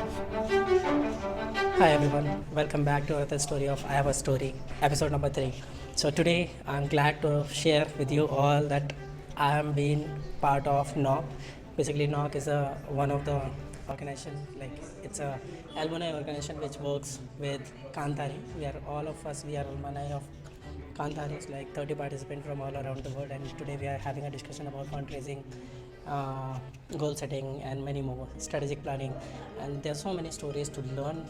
Hi everyone, welcome back to another story of I Have a Story, episode number 3. So today I'm glad to share with you all that I am being part of NOC. Basically NOC is one of the organization, like it's a alumni organization which works with Kantari. We are alumni of Kantari. It's like 30 participants from all around the world, and today we are having a discussion about fundraising, uh, goal setting, and many more strategic planning. And there's so many stories to learn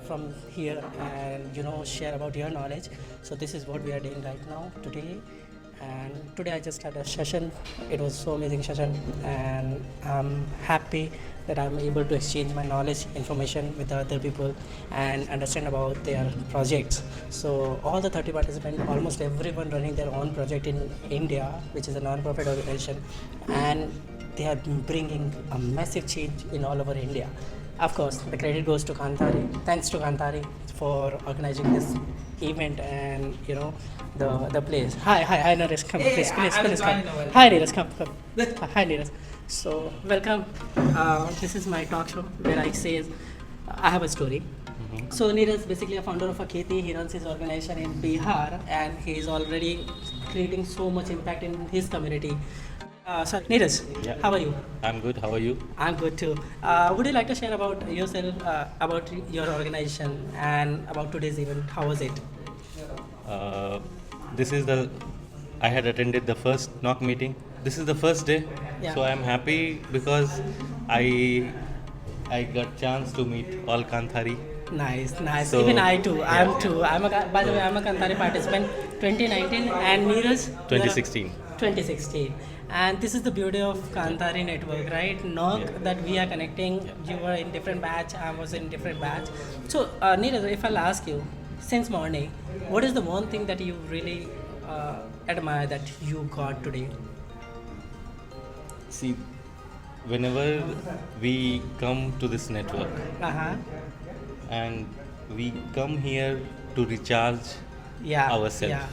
from here, and share about your knowledge. So this is what we are doing right now today. And today I just had a session. It was so amazing session, and I'm happy that I'm able to exchange my knowledge, information with the other people, and understand about their projects. So all the 30 participants, almost everyone running their own project in India, which is a non-profit organization, and they are bringing a massive change in all over India. Of course, the credit goes to Kantari. Thanks to Kantari for organizing this event, and the place. Hi Neeraj, come please come. Hi Neeraj, come. Hi Neeraj. So welcome. This is my talk show where I say I have a story. So Neeraj is basically a founder of Akheti. He runs his organization in Bihar, and he is already creating so much impact in his community. So Neeraj, Yeah. how are you? I'm good. How are you? I'm good too. Would you like to share about yourself, about your organization, and about today's event? How was it? Uh, this is the. I had attended the first knock meeting. This is the first day, Yeah. so I'm happy because I got chance to meet all Kanthari. Nice. So, Even I too. yeah. I'm too. By the way, I'm a Kantari participant. 2019 and Neeraj. 2016. 2016. And this is the beauty of Kantari network, right? Knock Yeah. that we are connecting. You were in different batch. I was in different batch. So Neeraj, if I'll ask you, since morning, what is the one thing that you really admire that you got today? See, whenever we come to this network Uh-huh. and we come here to recharge Yeah. ourselves. Yeah.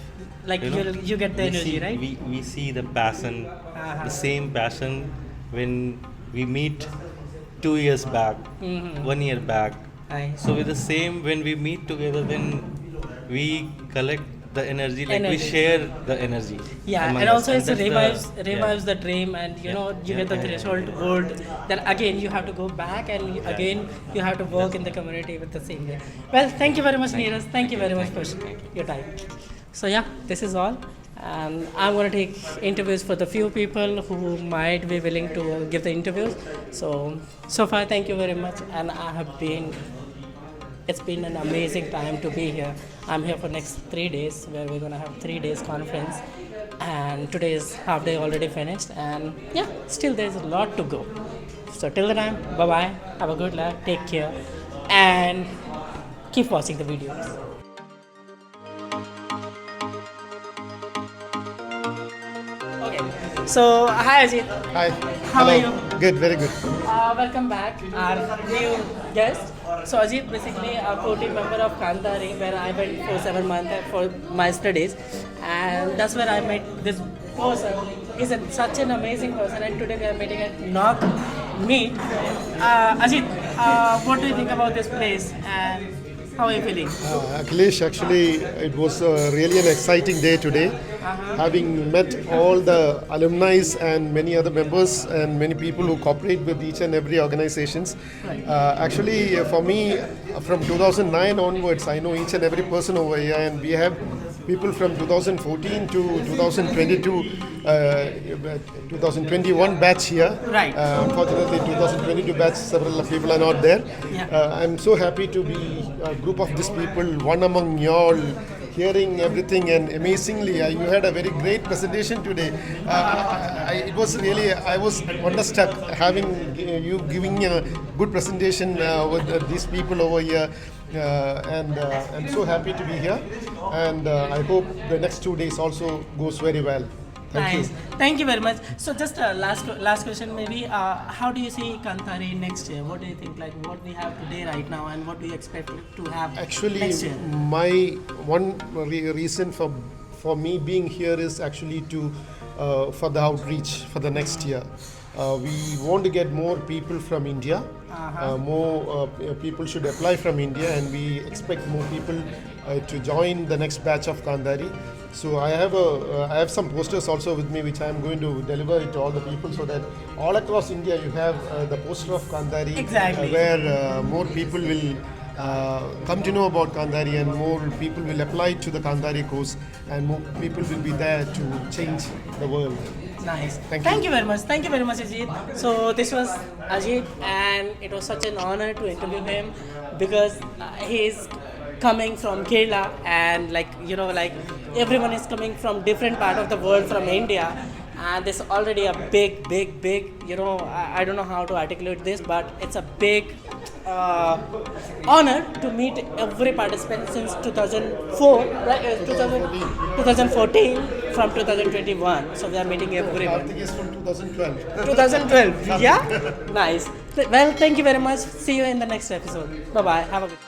Like You know, you get the we energy, see, right? We see the passion, Uh-huh. the same passion when we meet 2 years back, Mhm. 1 year back. Nice. So with the same, when we meet together, then we collect the energy, like we Energy. share the energy. Yeah, among and us. also it that's revives the dream, and you Yeah. know you Yeah, get the yeah, threshold gold. Then again you have to go back, and again you have to work in the community with the same way. Well, thank you very much, Neeraj. Thank you very much for your time. So yeah, this is all, and I'm gonna take interviews for the few people who might be willing to give the interviews. So far, thank you very much, and it's been an amazing time to be here. I'm here for next 3 days, where we're gonna have 3 days conference, and today is half day already finished, and yeah, still there's a lot to go. So till the time, bye bye. Have a good luck. Take care, and keep watching the videos. Okay. So hi Ajit. Hi. How Hello. are you? Good, very good. Welcome back, our new guest. So Ajit, basically a core team member of Kantari, where I went for 7 months for my studies, and that's where I met this person. He's such an amazing person, and today we are meeting at Knock Meet. Ajit, what do you think about this place, and how are you feeling? Akhilesh, actually, it was really an exciting day today. Having met all the alumni and many other members and many people who cooperate with each and every organizations. Actually, for me, from 2009 onwards, I know each and every person over here, and we have people from 2014 to 2022, 2021 batch here. Right. Unfortunately, 2022 batch, several people are not there. Yeah. I'm so happy to be a group of these people, one among y'all, hearing everything, and amazingly, you had a very great presentation today. It was really, I was wonderstruck having you giving a good presentation with these people over here. And I'm so happy to be here, and I hope the next 2 days also goes very well. Thank Nice. you. Thank you very much. So just last question maybe. How do you see Kantari next year? What do you think? Like what we have today right now, and what do you expect to have Actually, next year? my one reason for me being here is actually to for the outreach for the next year. We want to get more people from India. More people should apply from India, and we expect more people to join the next batch of Kandari. So I have some posters also with me, which I am going to deliver it to all the people, so that all across India you have the poster of Kandari, Exactly. where more people will come to know about Kandari, and more people will apply to the Kandari course, and more people will be there to change the world. Nice. Thank Thank you. you very much. Thank you very much, Ajit. So this was Ajit, and it was such an honor to interview him because he is coming from Kerala, and like everyone is coming from different part of the world from India, and this is already a big. I don't know how to articulate this, but it's a big honor to meet every participant since 2004, right? 2014 from 2021. So we are meeting everyone. Karthik is from 2012. 2012. Yeah? Nice. Well, thank you very much. See you in the next episode. Bye bye. Have a good